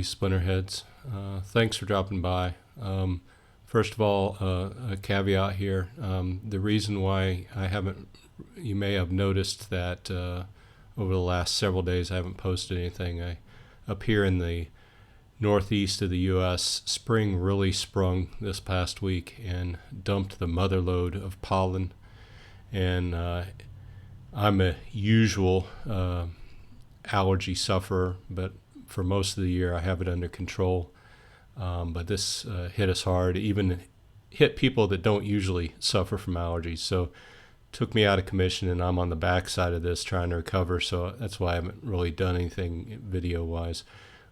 Howdy, Splinterheads. Thanks for dropping by. First of all, a caveat here. The reason why I haven't, you may have noticed that over the last several days I haven't posted anything. Up here in the northeast of the U.S., spring really sprung this past week and dumped the mother load of pollen. And I'm a usual allergy sufferer, but for most of the year I have it under control. But this hit us hard, even hit people that don't usually suffer from allergies. So took me out of commission, and I'm on the backside of this trying to recover. So that's why I haven't really done anything video wise.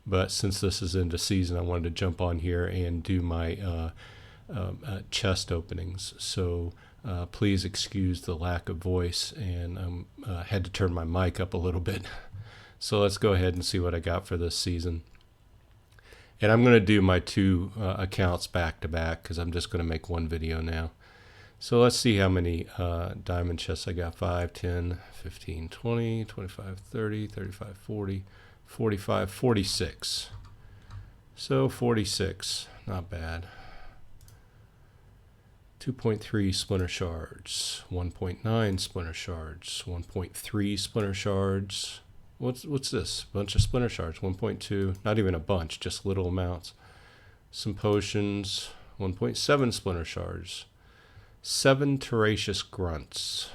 But since this is into season, I wanted to jump on here and do my chest openings. So please excuse the lack of voice, and I had to turn my mic up a little bit. So let's go ahead and see what I got for this season. And I'm going to do my two accounts back to back because I'm just going to make one video now. So let's see how many diamond chests I got. 5, 10, 15, 20, 25, 30, 35, 40, 45, 46. So 46, not bad. 2.3 splinter shards, 1.9 splinter shards, 1.3 splinter shards. What's this? Bunch of splinter shards. 1.2. Not even a bunch, just little amounts. Some potions. 1.7 splinter shards. 7 Tenacious Grunts.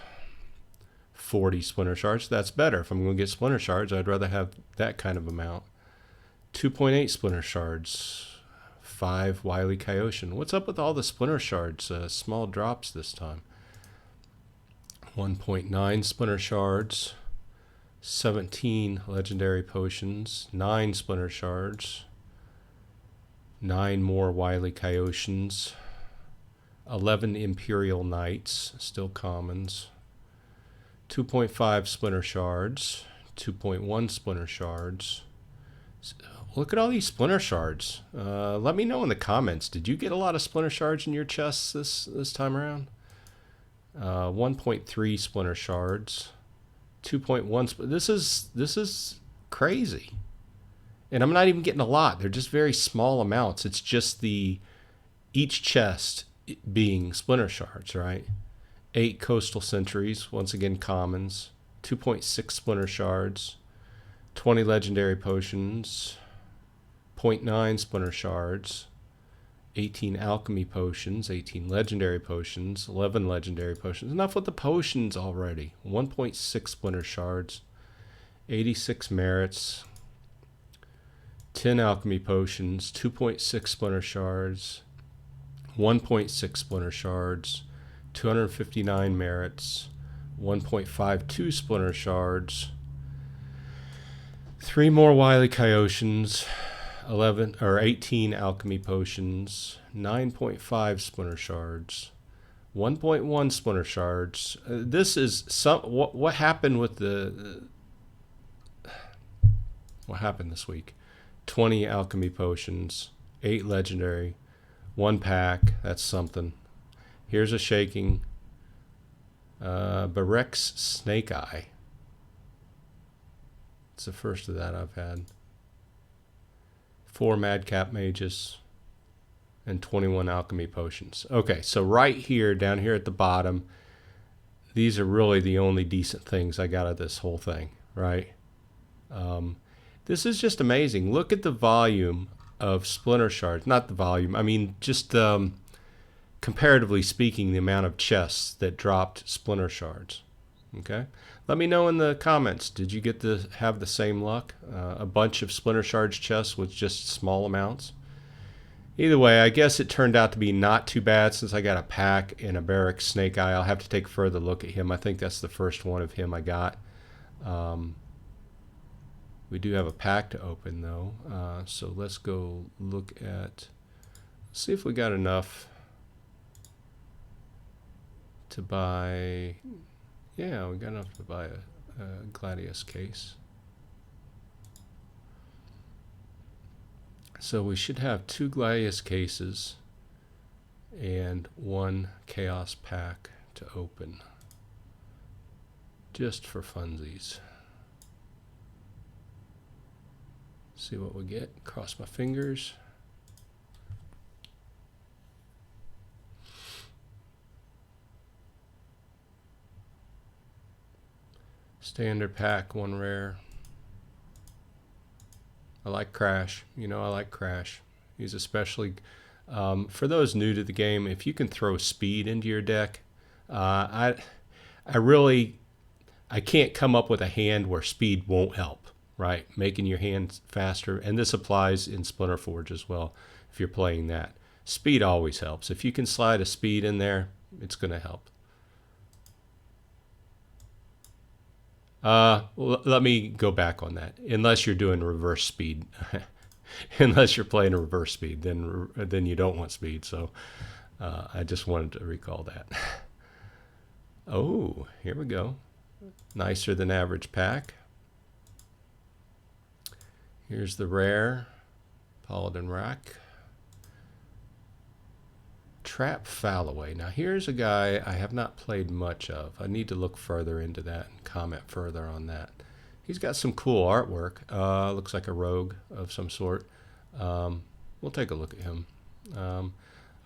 40 splinter shards. That's better. If I'm going to get splinter shards, I'd rather have that kind of amount. 2.8 splinter shards. 5 Wily Coyote. What's up with all the splinter shards? Small drops this time. 1.9 splinter shards. 17 legendary potions, 9 splinter shards, 9 more Wily Coyotes, 11 Imperial Knights, still commons, 2.5 splinter shards, 2.1 splinter shards. Look at all these splinter shards. Let me know in the comments, did you get a lot of splinter shards in your chests this time around? 1.3 splinter shards. 2.1. This is crazy, and I'm not even getting a lot. They're just very small amounts. It's just each chest being splinter shards, right? 8 coastal sentries, once again commons. 2.6 splinter shards, 20 legendary potions, 0.9 splinter shards, 18 alchemy potions, 18 legendary potions, 11 legendary potions. Enough with the potions already. 1.6 splinter shards, 86 merits, 10 alchemy potions, 2.6 splinter shards, 1.6 splinter shards, 259 merits, 1.52 splinter shards, 3 more Wily Coyotes, 11 or 18 alchemy potions, 9.5 splinter shards, 1.1 splinter shards. This is what happened with what happened this week? 20 alchemy potions, 8 legendary, 1 pack. That's something. Here's a shaking. Barek's Snake Eye. It's the first of that I've had. 4 Madcap Mages, and 21 Alchemy Potions. Okay, so right here, down here at the bottom, these are really the only decent things I got out of this whole thing, right? This is just amazing. Look at the volume of splinter shards. Not the volume, I mean just comparatively speaking, the amount of chests that dropped splinter shards. Okay, let me know in the comments, did you get to have the same luck? A bunch of splinter shards chests with just small amounts? Either way, I guess it turned out to be not too bad since I got a pack and a Barek's Snake Eye. I'll have to take a further look at him. I think that's the first one of him I got. We do have a pack to open though, so let's go look at, see if we got enough to buy. Yeah, we got enough to buy a Gladius case. So we should have 2 Gladius cases and 1 Chaos pack to open, just for funsies. See what we get. Cross my fingers. Standard pack, 1 rare. I like Crash. You know I like Crash. He's especially, for those new to the game, if you can throw speed into your deck, I can't come up with a hand where speed won't help, right? Making your hand faster. And this applies in Splinter Forge as well if you're playing that. Speed always helps. If you can slide a speed in there, it's going to help. Let me go back on that. Unless you're doing reverse speed, unless you're playing a reverse speed, then you don't want speed. So I just wanted to recall that. Oh, here we go. Nicer than average pack. Here's the rare Paladin Rack. Trap Falloway. Now here's a guy I have not played much of. I need to look further into that and comment further on that. He's got some cool artwork. Looks like a rogue of some sort. We'll take a look at him.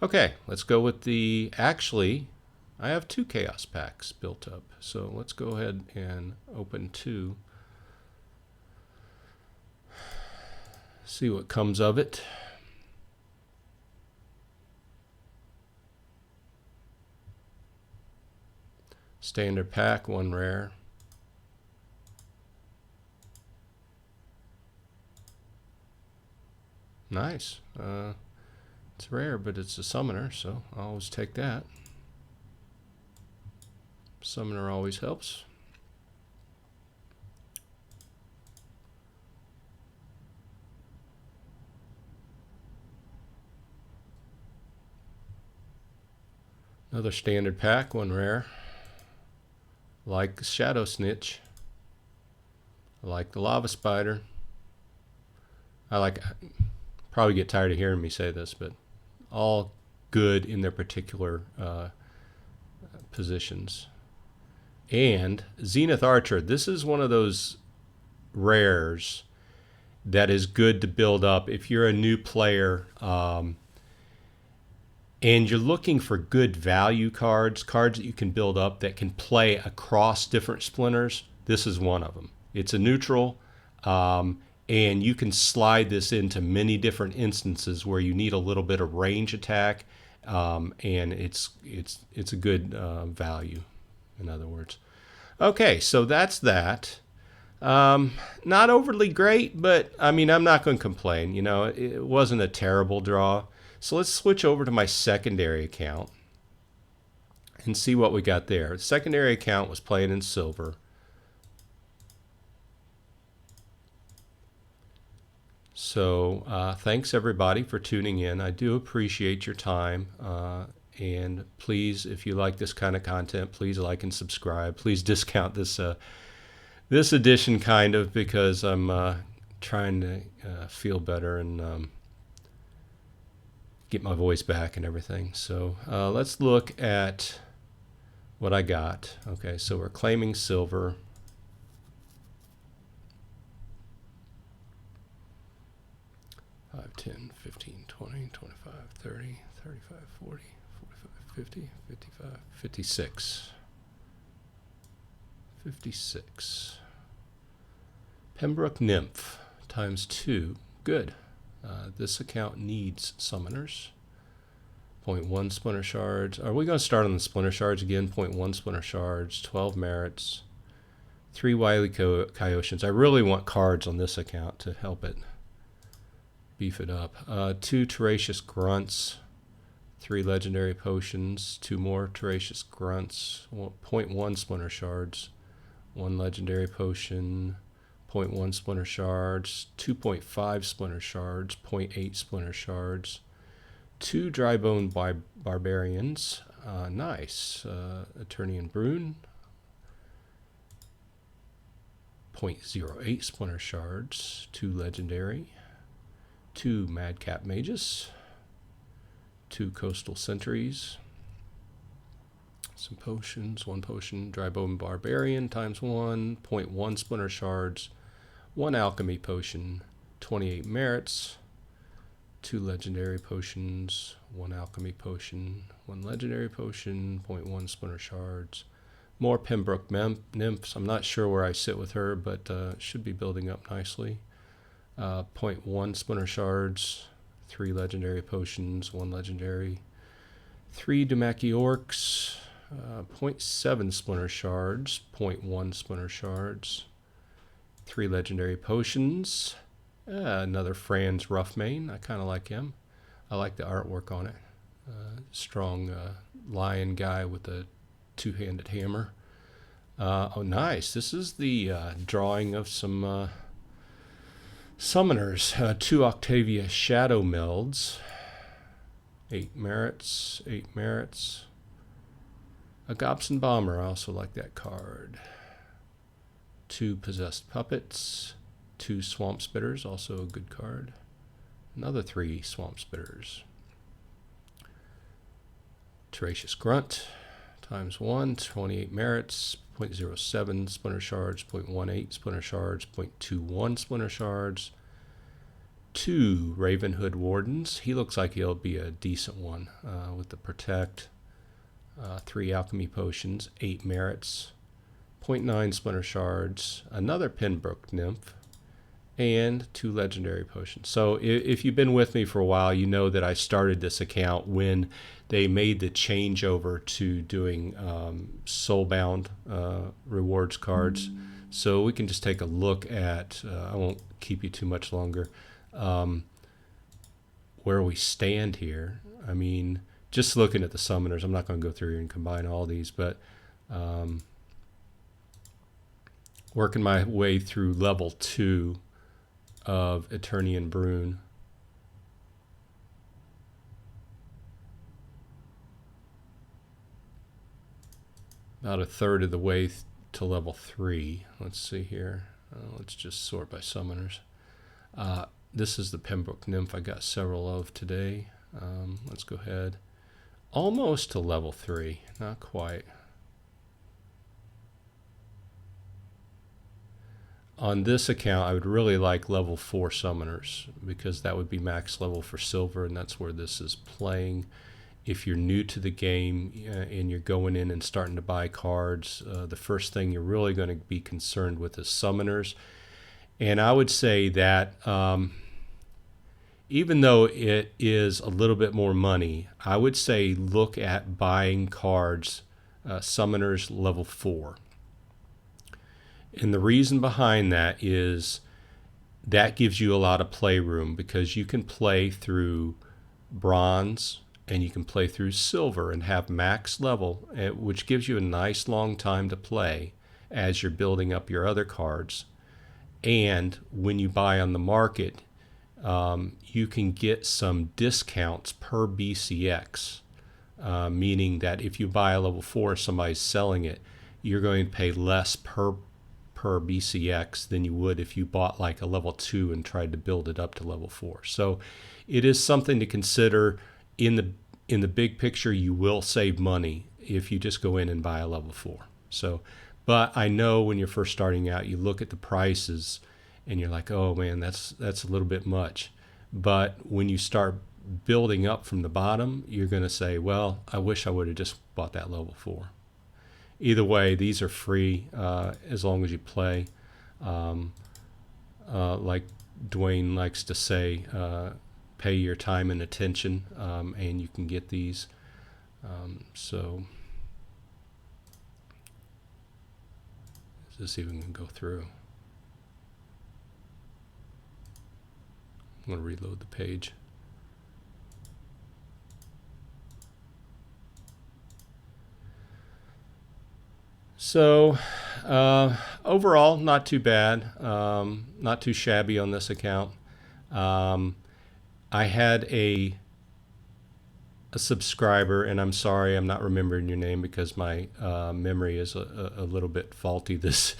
Okay, let's go with the... Actually, I have 2 Chaos packs built up. So let's go ahead and open 2. See what comes of it. Standard pack, 1 rare. Nice. It's rare, but it's a summoner, so I'll always take that. Summoner always helps. Another standard pack, 1 rare. Like Shadow Snitch. I like the Lava Spider. Probably get tired of hearing me say this, but all good in their particular positions. And Zenith Archer. This is one of those rares that is good to build up if you're a new player and you're looking for good value cards that you can build up that can play across different splinters. This is one of them. It's a neutral, and you can slide this into many different instances where you need a little bit of range attack, and it's a good value, in other words. Okay, so that's that. Not overly great, but I mean, I'm not going to complain. You know, it wasn't a terrible draw. So let's switch over to my secondary account and see what we got there. The secondary account was playing in silver. So thanks everybody for tuning in. I do appreciate your time. And please, if you like this kind of content, please like and subscribe. Please discount this this edition kind of, because I'm trying to feel better and get my voice back and everything. So let's look at what I got. Okay, so we're claiming silver. $5, $10, $15, $20, $25, $30, $35, $40, $45, $50, $55, $56. 56. Pembroke Nymph times 2. Good. This account needs summoners. 0.1 splinter shards. Are we going to start on the splinter shards again? 0.1 splinter shards, 12 merits, 3 wily Kyotians. I really want cards on this account to help it beef it up. 2 Tenacious Grunts, 3 legendary potions, 2 more Tenacious Grunts, 0.1 splinter shards, 1 legendary potion, 0.1 splinter shards, 2.5 splinter shards, 0.8 splinter shards, 2 Drybone Barbarians, nice, Eternian Brune, 0.08 splinter shards, 2 legendary, 2 Madcap Mages, 2 Coastal Sentries, some potions, 1 potion, Drybone Barbarian times 1, 0.1 splinter shards, 1 alchemy potion, 28 merits, 2 legendary potions, 1 alchemy potion, 1 legendary potion, 0.1 splinter shards, more Pembroke nymphs. I'm not sure where I sit with her, but should be building up nicely. 0.1 splinter shards, 3 legendary potions, 1 legendary, 3 Dumaki orcs, 0.7 splinter shards, 0.1 splinter shards, 3 legendary potions, another Franz Roughmane. I kind of like him. I like the artwork on it. Strong lion guy with a 2-handed hammer. Oh, nice. This is the drawing of some summoners. 2 Octavia Shadow Melds. 8 merits. 8 merits. A Gobson Bomber. I also like that card. 2 Possessed Puppets. 2 Swamp Spitters. Also a good card. Another 3 Swamp Spitters. Tenacious Grunt. Times 1. 28 merits. 0.07 Splinter Shards. 0.18 Splinter Shards. 0.21 Splinter Shards. 2 Ravenhood Wardens. He looks like he'll be a decent one with the Protect. 3 Alchemy Potions. 8 merits. 0.9 Splinter Shards. Another Pembroke Nymph. And 2 legendary potions. So if you've been with me for a while, you know that I started this account when they made the changeover to doing soulbound rewards cards. So we can just take a look at, I won't keep you too much longer, where we stand here. I mean, just looking at the summoners, I'm not going to go through here and combine all these, but working my way through level 2 of Eternian Brune. About a third of the way to level 3. Let's see here. Let's just sort by summoners. This is the Pembroke Nymph I got several of today. Let's go ahead. Almost to level 3. Not quite. On this account, I would really like level 4 summoners because that would be max level for silver, and that's where this is playing. If you're new to the game and you're going in and starting to buy cards, the first thing you're really going to be concerned with is summoners. And I would say that even though it is a little bit more money, I would say look at buying cards, summoners level 4. And the reason behind that is that gives you a lot of playroom because you can play through bronze and you can play through silver and have max level, which gives you a nice long time to play as you're building up your other cards. And when you buy on the market, you can get some discounts per BCX, meaning that if you buy a level 4 and somebody's selling it, you're going to pay less per BCX than you would if you bought like a level 2 and tried to build it up to level 4. So it is something to consider. In the big picture, you will save money if you just go in and buy a level 4. So, but I know when you're first starting out, you look at the prices and you're like, oh man, that's a little bit much. But when you start building up from the bottom, you're going to say, well, I wish I would have just bought that level 4. Either way, these are free as long as you play. Like Dwayne likes to say, pay your time and attention, and you can get these. So let's see if we can go through. I'm going to reload the page. So overall, not too bad, not too shabby on this account. I had a subscriber, and I'm sorry I'm not remembering your name because my memory is a little bit faulty this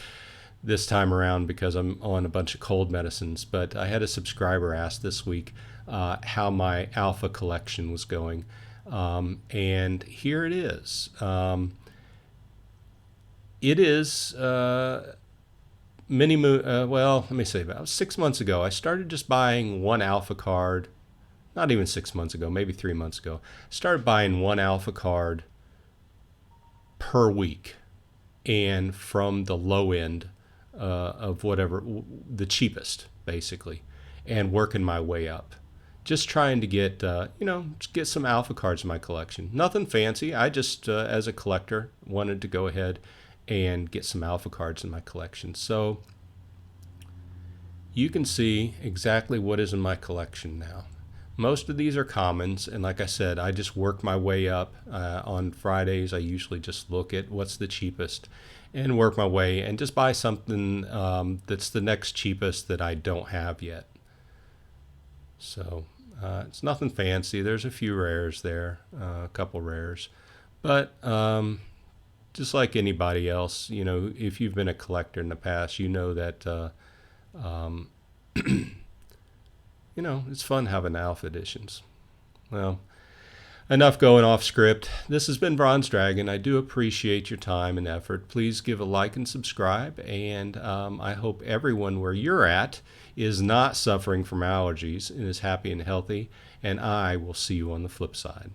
time around because I'm on a bunch of cold medicines. But I had a subscriber ask this week how my alpha collection was going, and here it is. It is well, let me say about 6 months ago, I started just buying one alpha card. Not even 6 months ago, maybe 3 months ago. Started buying one alpha card per week, and from the low end of whatever, the cheapest, basically, and working my way up. Just trying to get, just get some alpha cards in my collection. Nothing fancy. I just, as a collector, wanted to go ahead and get some alpha cards in my collection. So you can see exactly what is in my collection now. Most of these are commons, and like I said, I just work my way up. On Fridays, I usually just look at what's the cheapest and work my way and just buy something that's the next cheapest that I don't have yet. So it's nothing fancy. There's a few rares there, a couple rares. But just like anybody else, if you've been a collector in the past, you know that it's fun having alpha editions. Well, enough going off script. This has been Bronze Dragon. I do appreciate your time and effort. Please give a like and subscribe. And I hope everyone where you're at is not suffering from allergies and is happy and healthy. And I will see you on the flip side.